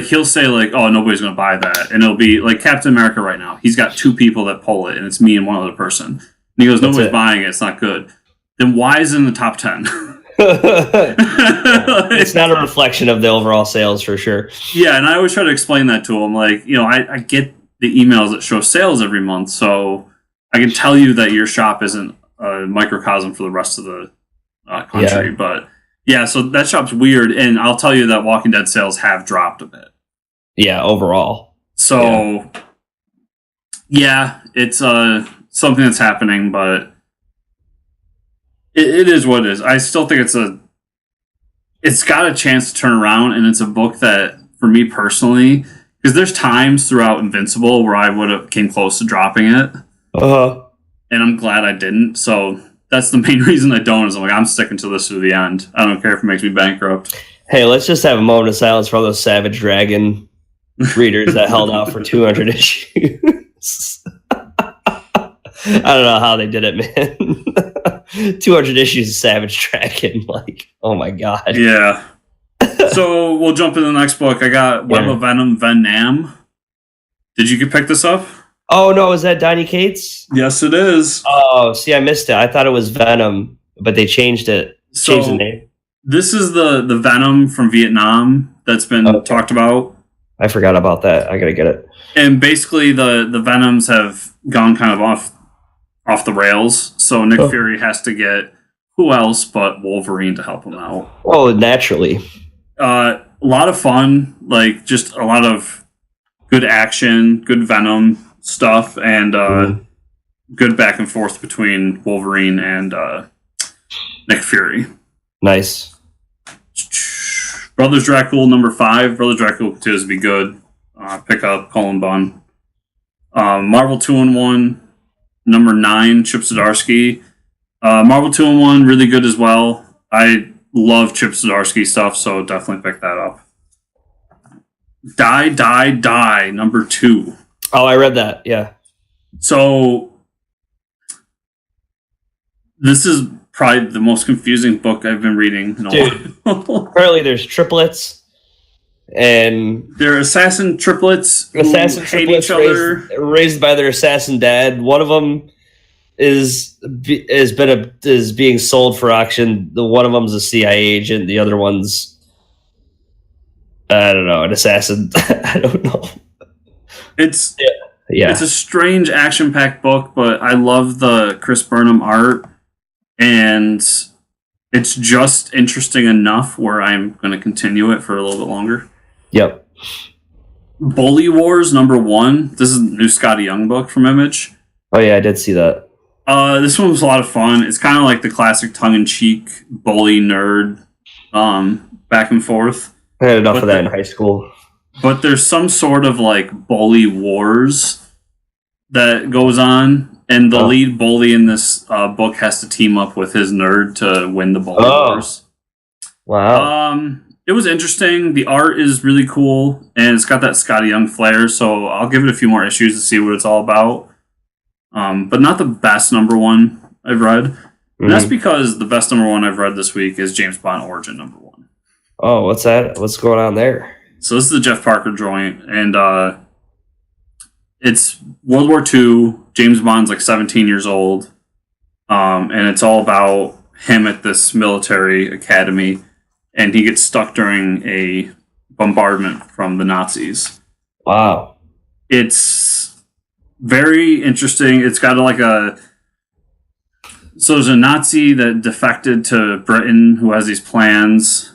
he'll say like, "Oh, nobody's going to buy that," and it'll be like Captain America right now. He's got 2 people that pull it, and it's me and one other person. And he goes, "Nobody's buying it. It's not good." Then why is it in the top 10? It's not a reflection of the overall sales for sure. Yeah, and I always try to explain that to him. Like, I get the emails that show sales every month, so I can tell you that your shop isn't a microcosm for the rest of the country. Yeah. But yeah, so that shop's weird, and I'll tell you that Walking Dead sales have dropped a bit. Yeah, overall. So, yeah it's something that's happening, but it is what it is. I still think it's got a chance to turn around, and it's a book that, for me personally, because there's times throughout Invincible where I would have came close to dropping it, and I'm glad I didn't. So that's the main reason I don't. Is I'm sticking to this to the end. I don't care if it makes me bankrupt. Hey, let's just have a moment of silence for all those Savage Dragon readers that held out for 200 issues. I don't know how they did it, man. 200 issues of Savage Dragon, like, oh my god. Yeah. So we'll jump into the next book. I got Web of Venom, Venom. Did you pick this up? Oh no, is that Donny Cates? Yes, it is. Oh, see, I missed it. I thought it was Venom, but they changed it. Changed the name. This is the Venom from Vietnam that's been talked about. I forgot about that. I gotta get it. And basically, the Venoms have gone kind of off the rails. So Nick Fury has to get who else but Wolverine to help him out. Oh, naturally. A lot of fun, like just a lot of good action, good Venom stuff, and good back and forth between Wolverine and Nick Fury. Nice. Brothers Dracula #5. Brothers Dracula continues to be good. Pick up Cullen Bunn. Marvel 2-in-1 #9. Chip Zdarsky. Marvel 2-in-1 really good as well. I love Chip Zdarsky stuff, so definitely pick that up. Die #2. Oh, I read that. Yeah. So this is probably the most confusing book I've been reading in a while. Apparently there's triplets, and they're assassin triplets who hate each other, raised by their assassin dad. One of them is being sold for auction. The one of them's a CIA agent. The other one's, I don't know, an assassin. I don't know. It's a strange action-packed book, but I love the Chris Burnham art. and it's just interesting enough where I'm going to continue it for a little bit longer. Yep. Bully Wars #1. This is a new Scotty Young book from Image. Oh yeah, I did see that. This one was a lot of fun. It's kind of like the classic tongue-in-cheek bully nerd back and forth. I had enough of that in high school. But there's some sort of like bully wars that goes on, and the lead bully in this book has to team up with his nerd to win the bully wars. Wow. It was interesting. The art is really cool, and it's got that Scotty Young flair, so I'll give it a few more issues to see what it's all about. But not the best #1 I've read. And that's because the best #1 I've read this week is James Bond Origin #1. Oh, what's that? What's going on there? So this is the Jeff Parker joint, and it's World War II. James Bond's like 17 years old, and it's all about him at this military academy, and he gets stuck during a bombardment from the Nazis. Wow. It's very interesting. It's got like a... So there's a Nazi that defected to Britain who has these plans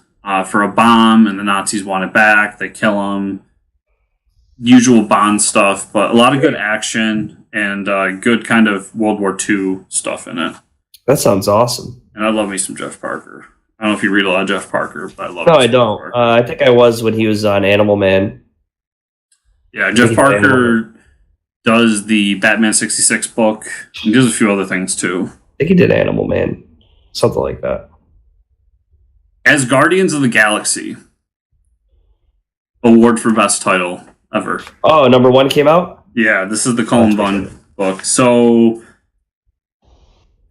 for a bomb, and the Nazis want it back. They kill him. Usual Bond stuff, but a lot of good action and good kind of World War II stuff in it. That sounds awesome. And I love me some Jeff Parker. I don't know if you read a lot of Jeff Parker, but I love No, I don't. I think I was when he was on Animal Man. Yeah, Jeff Parker does the Batman 66 book. He does a few other things, too. I think he did Animal Man. Something like that. As Guardians of the Galaxy. Award for best title ever. Oh, #1 came out? Yeah, this is the Cullen Bunn book. So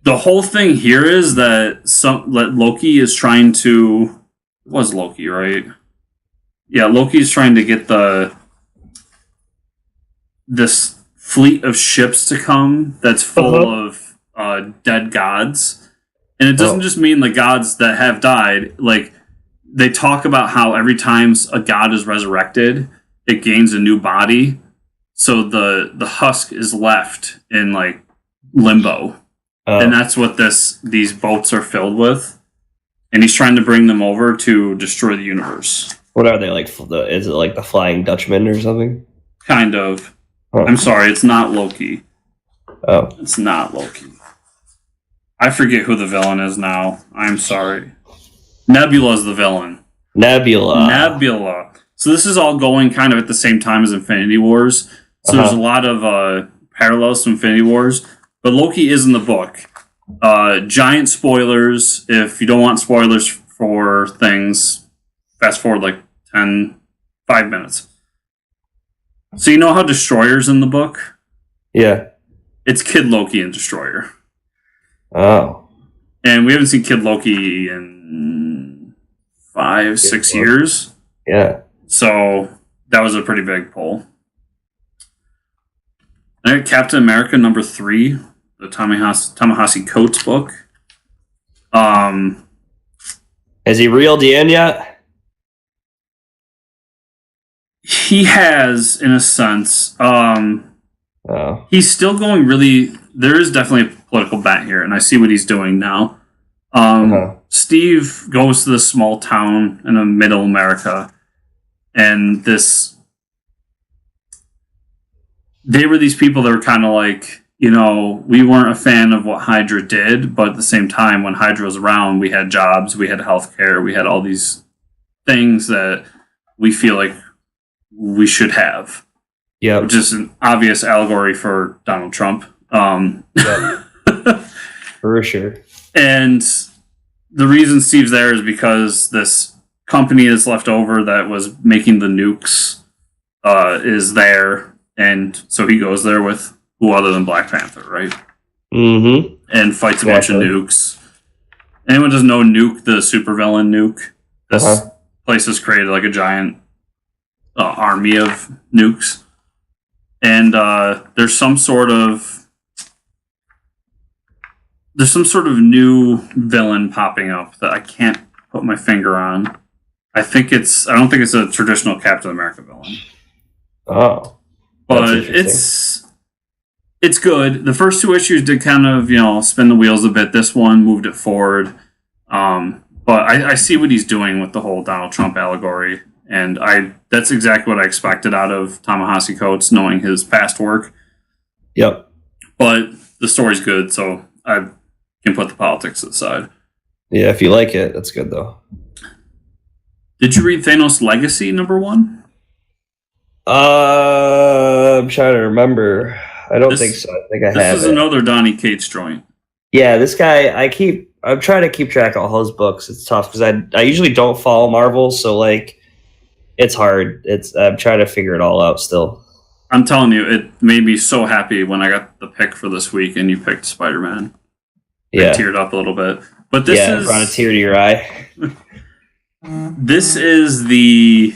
the whole thing here is that Loki is trying to... It was Loki, right? Yeah, Loki is trying to get this fleet of ships to come that's full of dead gods. And it doesn't just mean the gods that have died. Like, they talk about how every time a god is resurrected, it gains a new body. So the husk is left in, like, limbo. And that's what these boats are filled with. And he's trying to bring them over to destroy the universe. What are they, like? Is it like the Flying Dutchman or something? Kind of. I'm sorry, it's not Loki. Oh. It's not Loki. I forget who the villain is now. I'm sorry. Nebula's the villain. Nebula. So this is all going kind of at the same time as Infinity Wars. So there's a lot of parallels to Infinity Wars. But Loki is in the book. Giant spoilers. If you don't want spoilers for things, fast forward like 5 minutes. So you know how Destroyer's in the book? Yeah. It's Kid Loki and Destroyer. Oh. And we haven't seen Kid Loki in 5-6 years. Yeah. So that was a pretty big pull. And Captain America #3, the Ta-Nehisi Coates book. Has he reeled you in yet? He has, in a sense. He's still going really... There is definitely a political bent here, and I see what he's doing now. Steve goes to this small town in the middle America, and they were these people that were kind of like, you know, we weren't a fan of what Hydra did, but at the same time, when Hydra was around, we had jobs, we had healthcare, we had all these things that we feel like we should have. Yeah, which is an obvious allegory for Donald Trump. For sure. And the reason Steve's there is because this company that's left over that was making the nukes is there, and so he goes there with who other than Black Panther, right? Mm-hmm. And fights a bunch of nukes. Anyone doesn't know Nuke, the supervillain Nuke? This place has created like a giant army of nukes. And there's some sort of new villain popping up that I can't put my finger on. I don't think it's a traditional Captain America villain. Oh. But it's It's good. The first two issues did kind of, spin the wheels a bit. This one moved it forward. But I see what he's doing with the whole Donald Trump allegory. And that's exactly what I expected out of Ta-Nehisi Coates, knowing his past work. Yep. But the story's good, so I can put the politics aside. Yeah, if you like it, that's good, though. Did you read Thanos Legacy #1? I'm trying to remember. I don't think so. I think I have. This is another Donny Cates joint. Yeah, this guy. I'm trying to keep track of all his books. It's tough because I usually don't follow Marvel, so like, it's hard. I'm trying to figure it all out still. I'm telling you, it made me so happy when I got the pick for this week and you picked Spider-Man. Yeah, I teared up a little bit. But this is brought a tear to your eye. This is the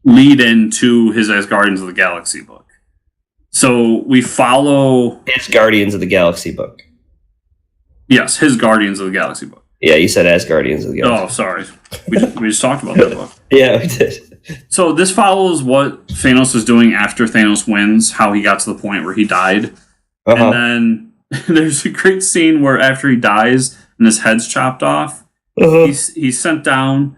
lead into his Asgardians of the Galaxy book. So we follow his Guardians of the Galaxy book. Yes, his Guardians of the Galaxy book. Yeah, you said Asgardians of the Galaxy. Oh, sorry. We just talked about that book. Yeah, we did. So this follows what Thanos is doing after Thanos wins, how he got to the point where he died. And then there's a great scene where after he dies and his head's chopped off, he's sent down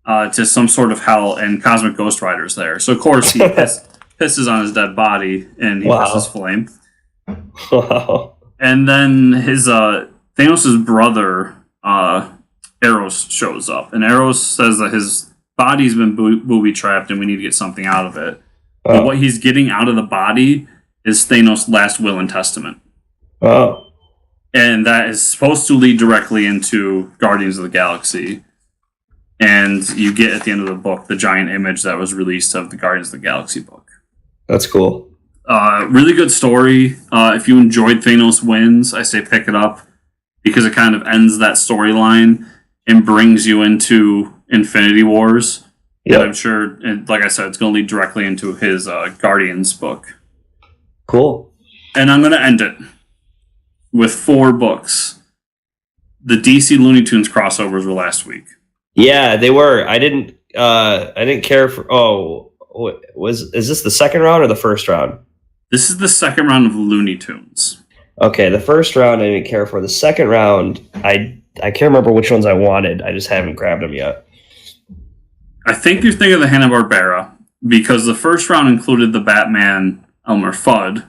to some sort of hell, and Cosmic Ghost Rider's there. So, of course, he pisses on his dead body, and he pisses flame. Wow. And then his Thanos' brother, Eros, shows up. And Eros says that his body's been booby-trapped, and we need to get something out of it. But what he's getting out of the body is Thanos' last will and testament. Oh. And that is supposed to lead directly into Guardians of the Galaxy. And you get at the end of the book the giant image that was released of the Guardians of the Galaxy book. That's cool. Really good story. If you enjoyed Thanos Wins, I say pick it up because it kind of ends that storyline and brings you into Infinity Wars. Yeah, and I'm sure, like I said, it's going to lead directly into his Guardians book. Cool. And I'm going to end it with 4 books. The DC Looney Tunes crossovers were last week. Yeah, they were. I didn't care for. Is this the second round or the first round? This is the second round of Looney Tunes. Okay, the first round I didn't care for. The second round, I can't remember which ones I wanted. I just haven't grabbed them yet. I think you're thinking of the Hanna-Barbera because the first round included the Batman Elmer Fudd,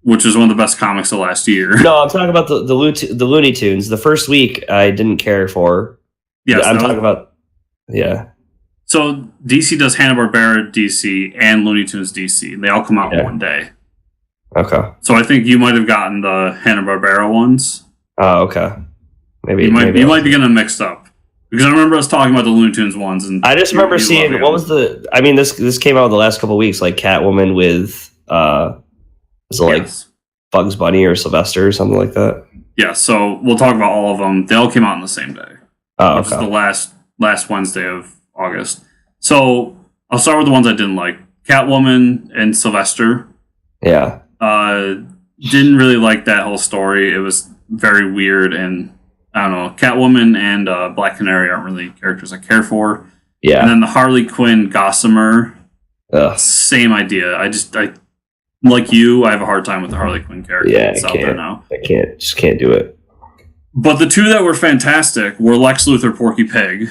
which is one of the best comics of last year. No, I'm talking about the Looney Tunes. The first week I didn't care for. Yes, I'm talking about. Yeah. So DC does Hanna-Barbera DC and Looney Tunes DC, and they all come out in one day. Okay. So I think you might have gotten the Hanna-Barbera ones. Oh, okay. Maybe you might be getting them mixed up because I remember us talking about the Looney Tunes ones, and I just remember seeing what was the. I mean, this came out the last couple of weeks, like Catwoman with was it like Bugs Bunny or Sylvester or something like that? Yeah. So we'll talk about all of them. They all came out on the same day. Oh, which is the last Wednesday of August. So I'll start with the ones I didn't like. Catwoman and Sylvester. Yeah. Didn't really like that whole story. It was very weird, and I don't know. Catwoman and Black Canary aren't really characters I care for. Yeah. And then the Harley Quinn Gossamer. Same idea. I like you. I have a hard time with the Harley Quinn character. Yeah, it's out there now. I can't do it. But the two that were fantastic were Lex Luthor, Porky Pig.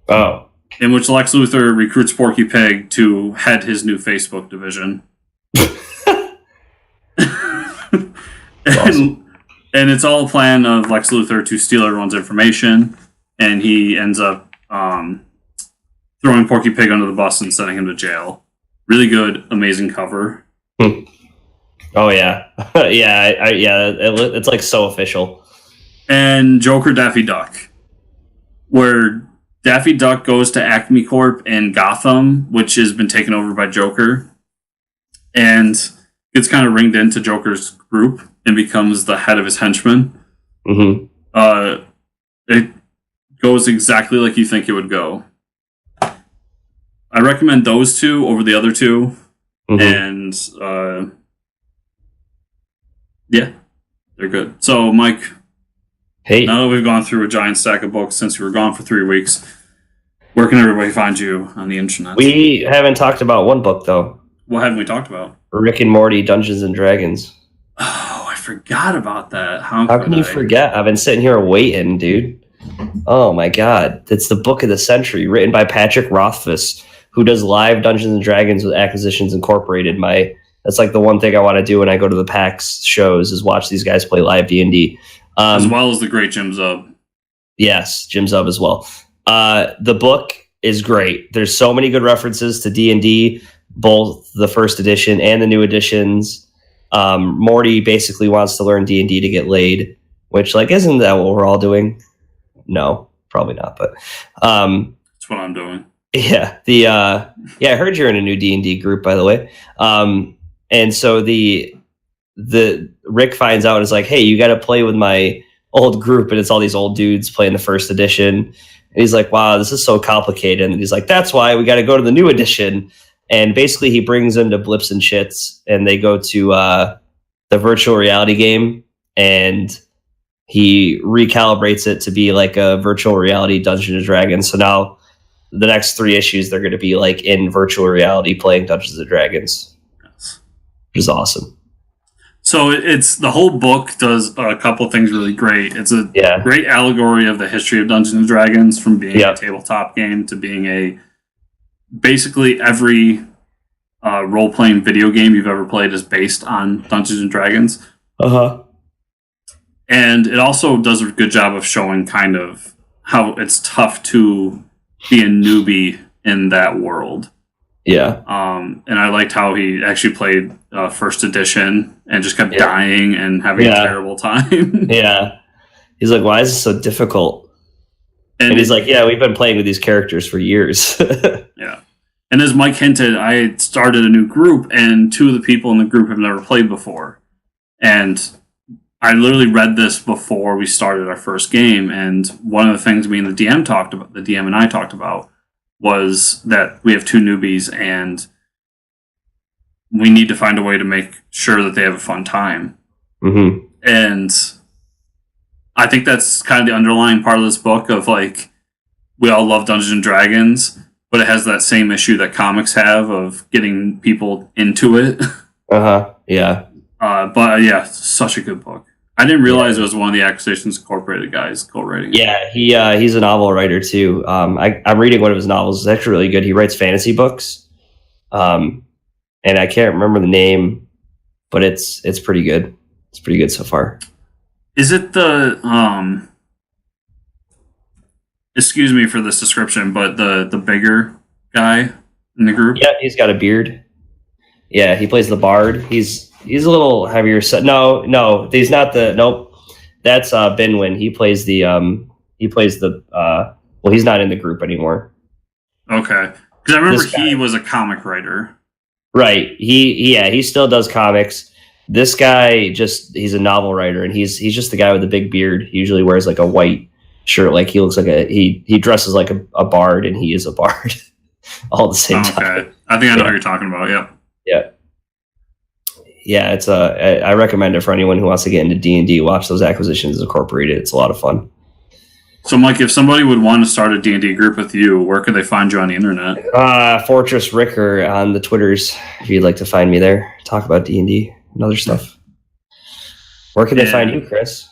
Oh. In which Lex Luthor recruits Porky Pig to head his new Facebook division. Awesome. And it's all a plan of Lex Luthor to steal everyone's information. And he ends up throwing Porky Pig under the bus and sending him to jail. Really good, amazing cover. Oh yeah, it's like so official. And Joker Daffy Duck, where Daffy Duck goes to Acme Corp in Gotham, which has been taken over by Joker, and gets kind of ringed into Joker's group and becomes the head of his henchmen. Mm-hmm. It goes exactly like you think it would go. I recommend those two over the other two, and yeah, they're good. So, Mike, hey, now that we've gone through a giant stack of books since we were gone for 3 weeks, where can everybody find you on the internet? We haven't talked about one book, though. What haven't we talked about? Rick and Morty Dungeons and Dragons. Oh, I forgot about that. How can you forget? I've been sitting here waiting, dude. Oh my god. It's the book of the century, written by Patrick Rothfuss, who does live Dungeons and Dragons with Acquisitions Incorporated. That's like the one thing I want to do when I go to the PAX shows is watch these guys play live D&D. As well as the great Jim Zub. Yes, Jim Zub as well. The book is great. There's so many good references to D&D, both the first edition and the new editions. Morty basically wants to learn D&D to get laid, which, like, isn't that what we're all doing? No, probably not. But that's what I'm doing. Yeah, I heard you're in a new D&D group, by the way. And so the Rick finds out and is like, hey, you got to play with my old group, and it's all these old dudes playing the first edition. And he's like, wow, this is so complicated. And he's like, that's why we got to go to the new edition. And basically he brings them to Blips and Shits, and they go to the virtual reality game, and he recalibrates it to be like a virtual reality Dungeons and Dragons. So now the next 3 issues, they're going to be like in virtual reality playing Dungeons and Dragons. Yes. Which is awesome. So it's the whole book does a couple things really great. It's a great allegory of the history of Dungeons and Dragons, from being a tabletop game to being basically every role-playing video game you've ever played is based on Dungeons and Dragons. And it also does a good job of showing kind of how it's tough to be a newbie in that world. Yeah. And I liked how he actually played first edition and just kept dying and having a terrible time. Yeah. He's like, why is this so difficult? And he's like, yeah, we've been playing with these characters for years. Yeah. And as Mike hinted, I started a new group, and 2 of the people in the group have never played before. And I literally read this before we started our first game, and one of the things me and the DM and I talked about, was that we have 2 newbies, and we need to find a way to make sure that they have a fun time. Mm-hmm. And I think that's kind of the underlying part of this book of, like, we all love Dungeons and Dragons, but it has that same issue that comics have of getting people into it. Yeah. But yeah, such a good book. I didn't realize it was one of the Acquisitions Incorporated guys co-writing. Yeah, he's a novel writer too. I'm reading one of his novels. It's actually really good. He writes fantasy books, and I can't remember the name, but it's pretty good. It's pretty good so far. Is it the excuse me for this description, but the bigger guy in the group? Yeah, he's got a beard. Yeah, he plays the bard. He's a little heavier set. No, he's not the. Nope, that's Binwin. He plays the. Well, he's not in the group anymore. Okay, because I remember he was a comic writer. Right. He still does comics. This guy he's a novel writer, and he's just the guy with the big beard. He usually wears like a white shirt. Like he looks like he dresses like a bard, and he is a bard all at the same time. Okay, I think I know what you're talking about. Yep. Yeah, it's I recommend it for anyone who wants to get into D&D. Watch those Acquisitions Incorporated. It's a lot of fun. So, Mike, if somebody would want to start a D&D group with you, where could they find you on the internet? Fortress Ricker on the Twitters, if you'd like to find me there. Talk about D&D and other stuff. Where can they find you, Chris?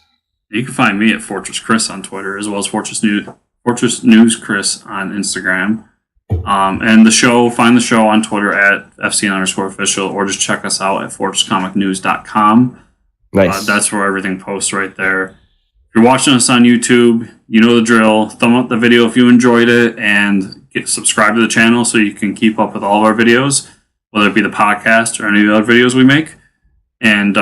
You can find me at Fortress Chris on Twitter, as well as Fortress News Chris on Instagram. And find the show on Twitter at FCN_official, or just check us out at FortressComicNews.com. Nice. That's where everything posts right there. If you're watching us on YouTube, you know the drill. Thumb up the video if you enjoyed it, and subscribe to the channel so you can keep up with all of our videos, whether it be the podcast or any of the other videos we make. And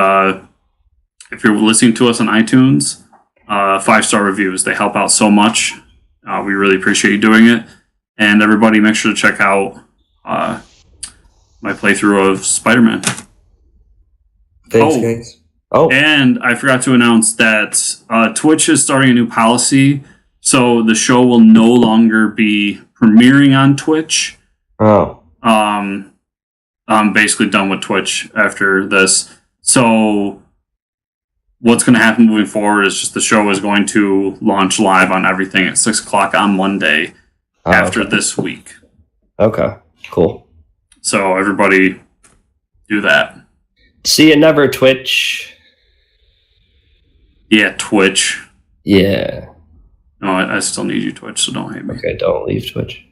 if you're listening to us on iTunes, 5-star reviews. They help out so much. We really appreciate you doing it. And everybody, make sure to check out my playthrough of Spider-Man. Thanks, guys. Oh, and I forgot to announce that Twitch is starting a new policy, so the show will no longer be premiering on Twitch. Oh. I'm basically done with Twitch after this. So what's going to happen moving forward is just the show is going to launch live on everything at 6 o'clock on Monday after this week. Okay, cool. So everybody do that. See you never, Twitch. Yeah, Twitch. Yeah. No, I still need you, Twitch, so don't hate me. Okay, don't leave Twitch.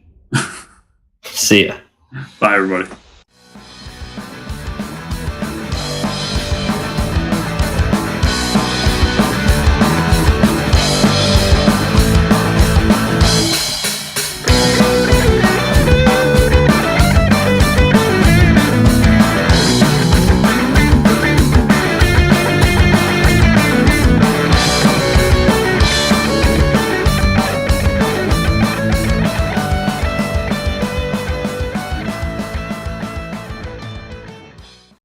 See ya. Bye, everybody.